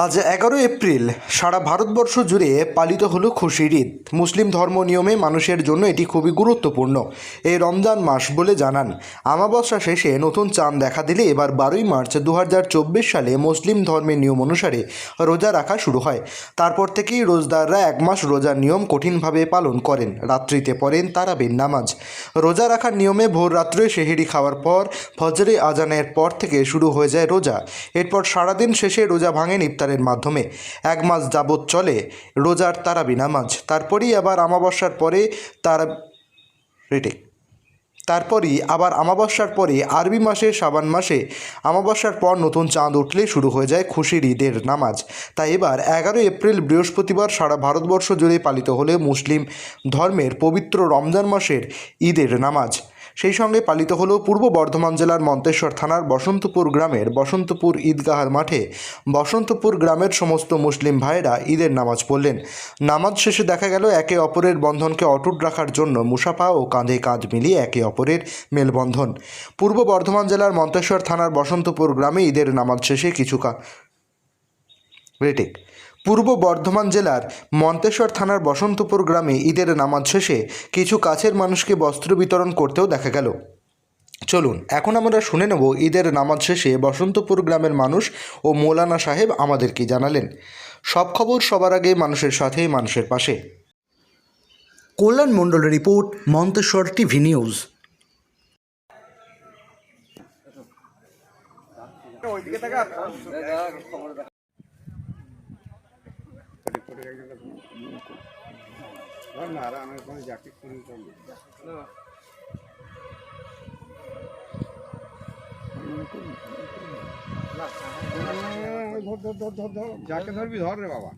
আজ 11 এপ্রিল সারা ভারতবর্ষ জুড়ে পালিত হলো খুশির ঈদ। মুসলিম ধর্ম নিয়মে মানুষের জন্য এটি খুবই গুরুত্বপূর্ণ। এই রমজান মাস বলে জানান, আমাবস্যা শেষে নতুন চাঁদ দেখা দিলে এবার 12 মার্চ 2024 সালে মুসলিম ধর্মের নিয়ম অনুসারে রোজা রাখা শুরু হয়। তারপর থেকেই রোজদাররা 1 মাস রোজার নিয়ম কঠিনভাবে পালন করেন। রাত্রিতে পড়েন তারাবির নামাজ। রোজা রাখার নিয়মে ভোর রাত্রে সেহরি খাওয়ার পর ফজরে আজানের পর থেকে শুরু হয়ে যায় রোজা। এরপর সারাদিন শেষে রোজা ভাঙেন ইফতারের মাধ্যমে। 1 মাস যাবৎ চলে রোজার তারাবি নামাজ। তারপরই আবার আমাবস্যার পরে আরবি মাসে শাবান মাসে আমাবস্যার পর নতুন চাঁদ উঠলে শুরু হয়ে যায় খুশির ঈদের নামাজ। তাই এবার 11 এপ্রিল বৃহস্পতিবার সারা ভারতবর্ষ জুড়ে পালিত হলে মুসলিম ধর্মের পবিত্র রমজান মাসের ঈদের নামাজ। সেই সঙ্গে পালিত হলো পূর্ব বর্ধমান জেলার মন্তেশ্বর থানার বসন্তপুর গ্রামের বসন্তপুর ঈদগাহার মাঠে বসন্তপুর গ্রামের সমস্ত মুসলিম ভাইয়েরা ঈদের নামাজ পড়লেন। নামাজ শেষে দেখা গেল একে অপরের বন্ধনকে অটুট রাখার জন্য মুসাফা ও কাঁধে কাঁধ মিলিয়ে একে অপরের মেলবন্ধন। পূর্ব বর্ধমান জেলার মন্তেশ্বর থানার বসন্তপুর গ্রামে ঈদের নামাজ শেষে পূর্ব বর্ধমান জেলার মন্তেশ্বর থানার বসন্তপুর গ্রামে ঈদের নামাজ শেষে কিছু কাছের মানুষকে বস্ত্র বিতরণ করতেও দেখা গেল। চলুন এখন আমরা শুনে নেব ঈদের নামাজ শেষে বসন্তপুর গ্রামের মানুষ ও মৌলানা সাহেব আমাদের কি জানালেন। সব খবর সবার আগে মানুষের সাথে, মানুষের পাশে। কল্যাণ মণ্ডলের রিপোর্ট, মন্তেশ্বর টিভি নিউজ। যাকে ধরবি ধর রে বাবা।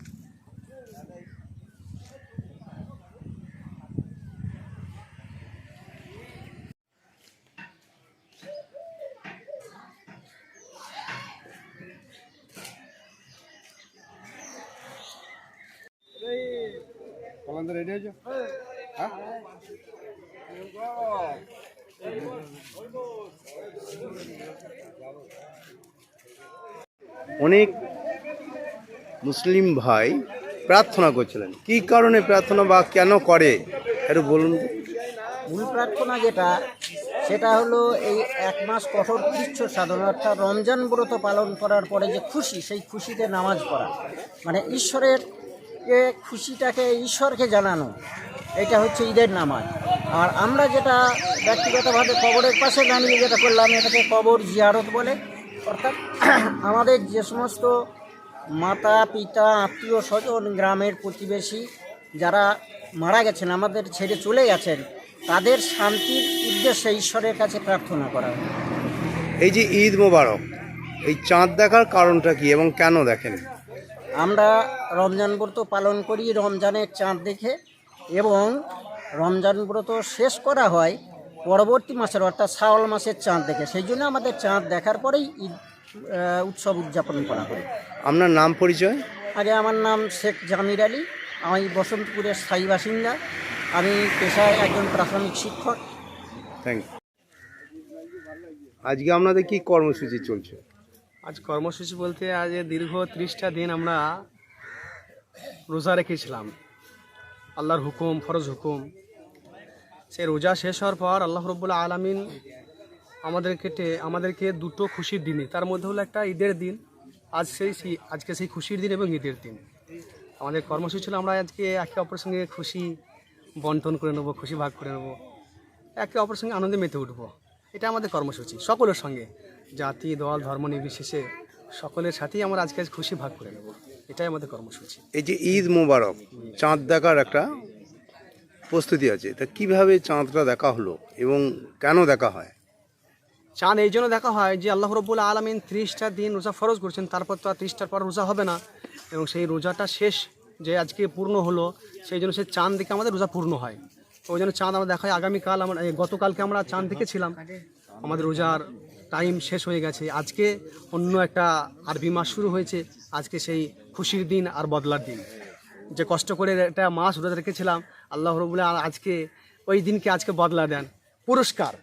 কলন্দ রেডি হয়েছে? হ্যাঁ, অনেক মুসলিম ভাই প্রার্থনা করছিলেন, কি কারণে প্রার্থনা বা কেন করে একটু বলুন। মূল প্রার্থনা সেটা হলো এই 1 মাস কঠোর কৃচ্ছ সাধনা, অর্থাৎ রমজান ব্রত পালন করার পরে যে খুশি, সেই খুশিতে নামাজ পড়া, মানে ঈশ্বরের খুশিটাকে ঈশ্বরকে জানানো, এটা হচ্ছে ঈদের নামাজ। আর আমরা যেটা ব্যক্তিগতভাবে কবরের পাশে দাঁড়িয়ে যেটা করলাম, এটাকে কবর জিয়ারত বলে। অর্থাৎ আমাদের যে সমস্ত মাতা পিতা আত্মীয় স্বজন গ্রামের প্রতিবেশী যারা মারা গেছেন, আমাদের ছেড়ে চলে গেছেন, তাদের শান্তির উদ্দেশ্যে ঈশ্বরের কাছে প্রার্থনা করা হয়। এই যে ঈদ মোবারক, এই চাঁদ দেখার কারণটা কি এবং কেন দেখেন? আমরা রমজান ব্রত পালন করি রমজানের চাঁদ দেখে, এবং রমজান ব্রত শেষ করা হয় পরবর্তী মাসের, অর্থাৎ শাওয়াল মাসের চাঁদ দেখে। সেই জন্য আমাদের চাঁদ দেখার পরেই ঈদ উৎসব উদযাপন করা হয়। আপনার নাম পরিচয়? আগে আমার নাম শেখ জামির আলী, আমি বসন্তপুরের স্থায়ী বাসিন্দা। আমি পেশায় একজন প্রাথমিক শিক্ষক। Thank you. আজকে আপনাদের কি কর্মসূচি চলছে? আজ কর্মসূচি বলতে আজ দীর্ঘ 30টা দিন আমরা রোজা রেখেছিলাম, আল্লাহর হুকুম, ফরজ হুকুম। সে রোজা শেষ হওয়ার পর আল্লাহ রাব্বুল আলামিন আমাদেরকে দুটো খুশির দিনে, তার মধ্যে হলো একটা ঈদের দিন। আজকে সেই খুশির দিন এবং ঈদের দিন। আমাদের কর্মসূচি ছিল আমরা আজকে একে অপরের সঙ্গে খুশি বন্টন করে নেবো, খুশি ভাগ করে নেবো, একে অপরের সঙ্গে আনন্দে মেতে উঠবো। এটা আমাদের কর্মসূচি, সকলের সঙ্গে, জাতি দল ধর্ম নির্বিশেষে সকলের সাথেই আমরা আজকে খুশি ভাগ করে নেব, এটাই আমাদের কর্মসূচি। এই যে ঈদ মোবারক, চাঁদ দেখার একটা প্রস্তুতি আছে, তা কিভাবে চাঁদটা দেখা হলো এবং কেন দেখা হয়? চাঁদ এই জন্য দেখা হয় যে আল্লাহ রাব্বুল আলামিন 30টা দিন রোজা ফরজ করছেন, তারপর তো আর 30টার পর রোজা হবে না, এবং সেই রোজাটা শেষ যে আজকে পূর্ণ হলো, সেই জন্য সেই চাঁদ দেখে আমাদের রোজা পূর্ণ হয়। তো ওই জন্য চাঁদ আমরা দেখা হয়। গতকালকে আমরা চাঁদ দেখেছিলাম, আমাদের রোজার টাইম শেষ হয়ে গেছে। আজকে অন্য একটা আরবি মাস শুরু হয়েছে, আজকে সেই খুশির দিন আর বদলার দিন। যে কষ্ট করে একটা মাস রোজা রেখেছিলাম, আল্লাহ রাব্বুল আলামিন আজকে ওই দিনকে আজকে বদলা দেন, পুরস্কার।